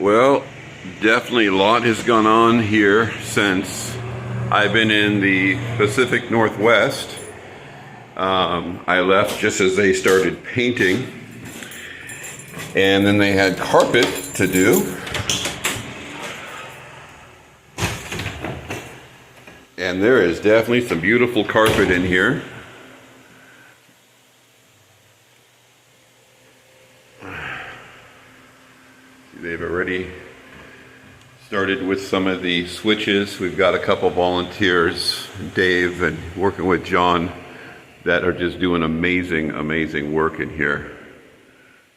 Well, definitely a lot has gone on here since I've been in the Pacific Northwest. I left just as they started painting, and then they had carpet to do. And there is definitely some beautiful carpet in here. They've already started with some of the switches. We've got a couple volunteers, Dave and working with John, that are just doing amazing work in here.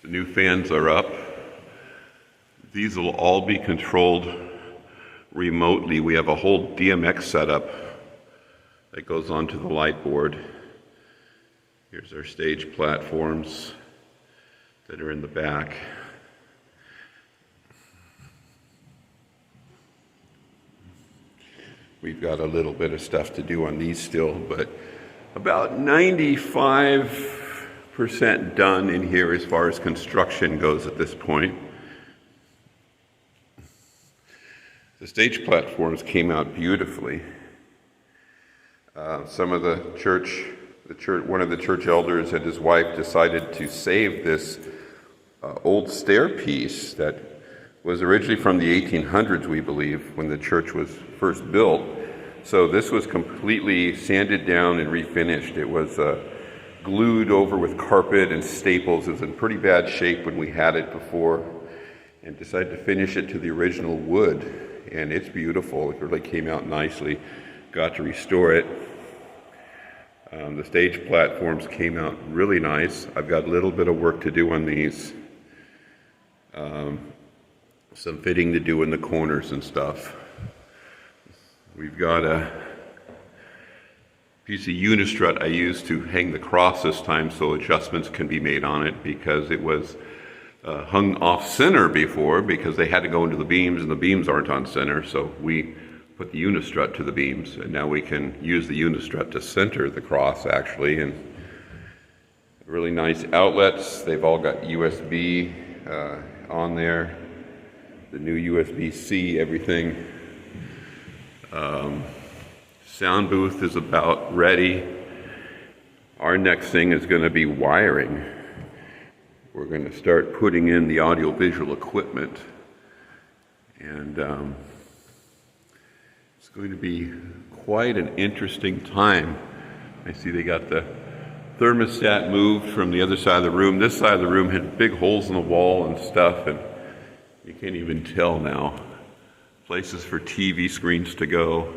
The new fans are up. These will all be controlled remotely. We have a whole DMX setup that goes onto the light board. Here's our stage platforms that are in the back. We've got a little bit of stuff to do on these still, but about 95% done in here as far as construction goes at this point. The stage platforms came out beautifully. Some of the church, one of the church elders and his wife decided to save this old stair piece that was originally from the 1800s, we believe, when the church was first built. So this was completely sanded down and refinished. It was glued over with carpet and staples. It was in pretty bad shape when we had it before, and decided to finish it to the original wood. And it's beautiful. It really came out nicely. Got to restore it. The stage platforms came out really nice. I've got a little bit of work to do on these. Some fitting to do in the corners and stuff. We've got a piece of unistrut I used to hang the cross this time so adjustments can be made on it, because it was hung off center before because they had to go into the beams, and the beams aren't on center, so we put the unistrut to the beams, and now we can use the unistrut to center the cross actually. And really nice outlets. They've all got USB on there. The new USB-C, everything. Sound booth is about ready. Our next thing is going to be wiring. We're going to start putting in the audio-visual equipment, and it's going to be quite an interesting time. I see they got the thermostat moved from the other side of the room. This side of the room had big holes in the wall and stuff, and you can't even tell now. Places for TV screens to go.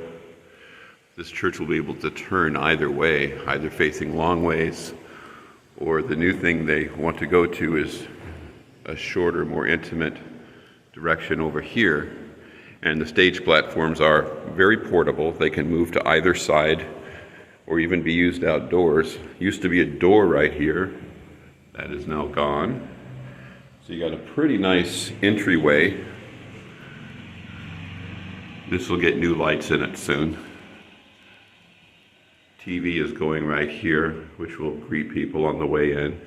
This church will be able to turn either way, either facing long ways, or the new thing they want to go to is a shorter, more intimate direction over here. And the stage platforms are very portable. They can move to either side or even be used outdoors. Used to be a door right here. That is now gone. So you got a pretty nice entryway. This will get new lights in it soon. TV is going right here, which will greet people on the way in.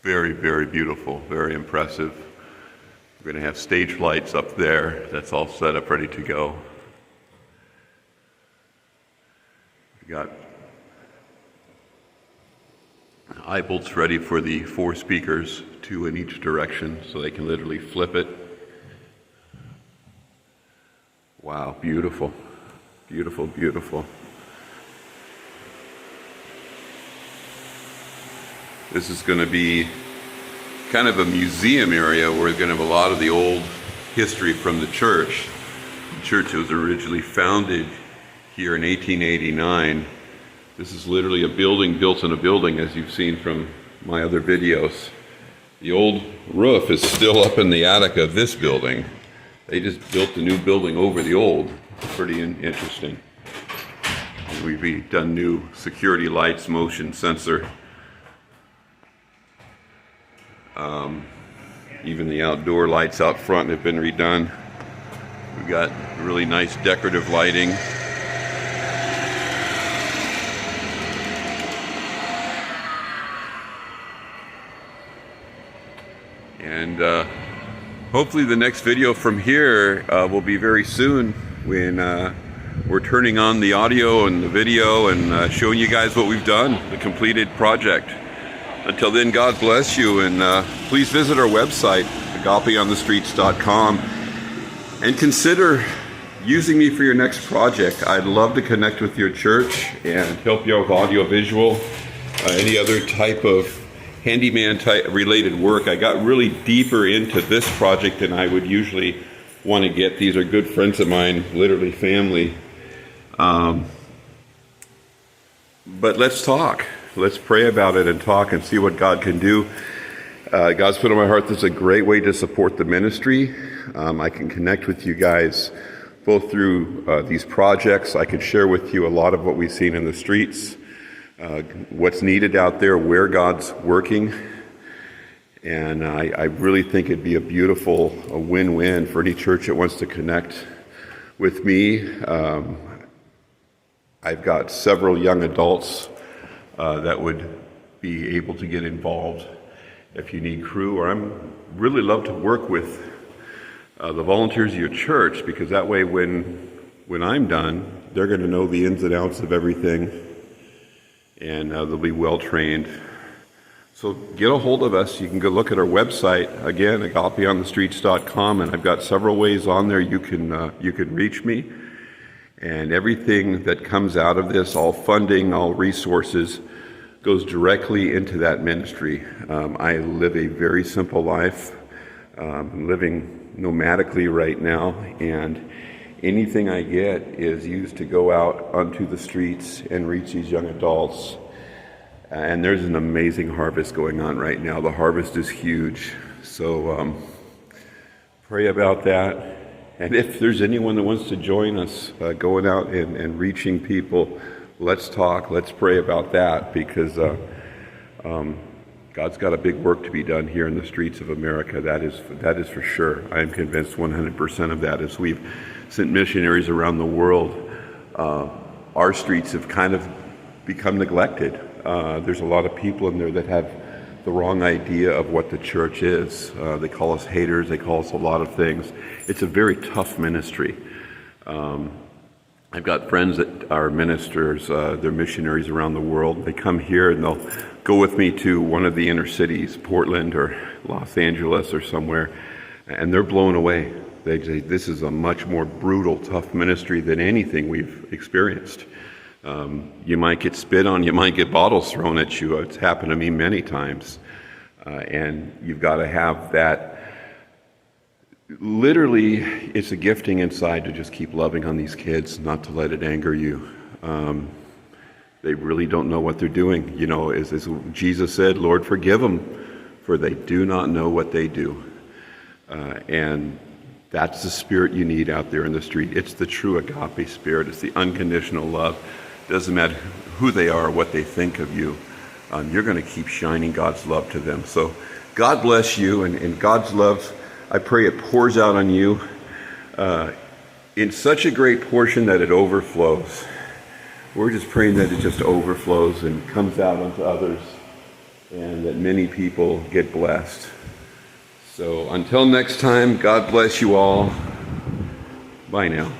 Very beautiful, very impressive. We're going to have stage lights up there. That's all set up, ready to go. We got eye bolts ready for the 4 speakers, 2 in each direction, so they can literally flip it. Wow, beautiful, beautiful. This is going to be kind of a museum area where we're going to have a lot of the old history from the church. The church was originally founded here in 1889. This is literally a building built in a building, as you've seen from my other videos. The old roof is still up in the attic of this building. They just built the new building over the old. Pretty interesting. And we've done new security lights, motion sensor. Even the outdoor lights out front have been redone. We've got really nice decorative lighting. And hopefully the next video from here will be very soon when we're turning on the audio and the video and showing you guys what we've done, the completed project. Until then, God bless you, and please visit our website, agapeonthestreets.com, and consider using me for your next project. I'd love to connect with your church and help you with audio visual, any other type of handyman type related work. I got really deeper into this project than I would usually want to get. These are good friends of mine, literally family. But let's talk. Let's pray about it and talk and see what God can do. God's put on my heart, this is a great way to support the ministry. I can connect with you guys both through these projects. I can share with you a lot of what we've seen in the streets, what's needed out there, where God's working. And I really think it'd be a win-win for any church that wants to connect with me. I've got several young adults that would be able to get involved if you need crew, or I'm really love to work with the volunteers of your church, because that way when I'm done, they're going to know the ins and outs of everything, and they'll be well trained. So get a hold of us. You can go look at our website, again, agapeonthestreets.com, and I've got several ways on there you can reach me. And everything that comes out of this, all funding, all resources, goes directly into that ministry. I live a very simple life. I'm living nomadically right now, and anything I get is used to go out onto the streets and reach these young adults. And there's an amazing harvest going on right now. The harvest is huge. So pray about that. And if there's anyone that wants to join us going out and reaching people, let's talk. Let's pray about that, because God's got a big work to be done here in the streets of America. That is for sure. I am convinced 100% of that. As we've sent missionaries around the world, our streets have kind of become neglected. There's a lot of people in there that have the wrong idea of what the church is. They call us haters. They call us a lot of things. It's a very tough ministry. I've got friends that are ministers. They're missionaries around the world. They come here and they'll go with me to one of the inner cities, Portland or Los Angeles or somewhere, and they're blown away. They say, this is a much more brutal, tough ministry than anything we've experienced. You might get spit on, you might get bottles thrown at you. It's happened to me many times. And you've got to have that. Literally, it's a gifting inside to just keep loving on these kids, not to let it anger you. They really don't know what they're doing. You know, as Jesus said, Lord, forgive them, for they do not know what they do. And that's the spirit you need out there in the street. It's the true agape spirit. It's the unconditional love. Doesn't matter who they are, what they think of you. You're going to keep shining God's love to them. So God bless you, and God's love, I pray it pours out on you in such a great portion that it overflows. We're just praying that it just overflows and comes out onto others, and that many people get blessed. So until next time, God bless you all. Bye now.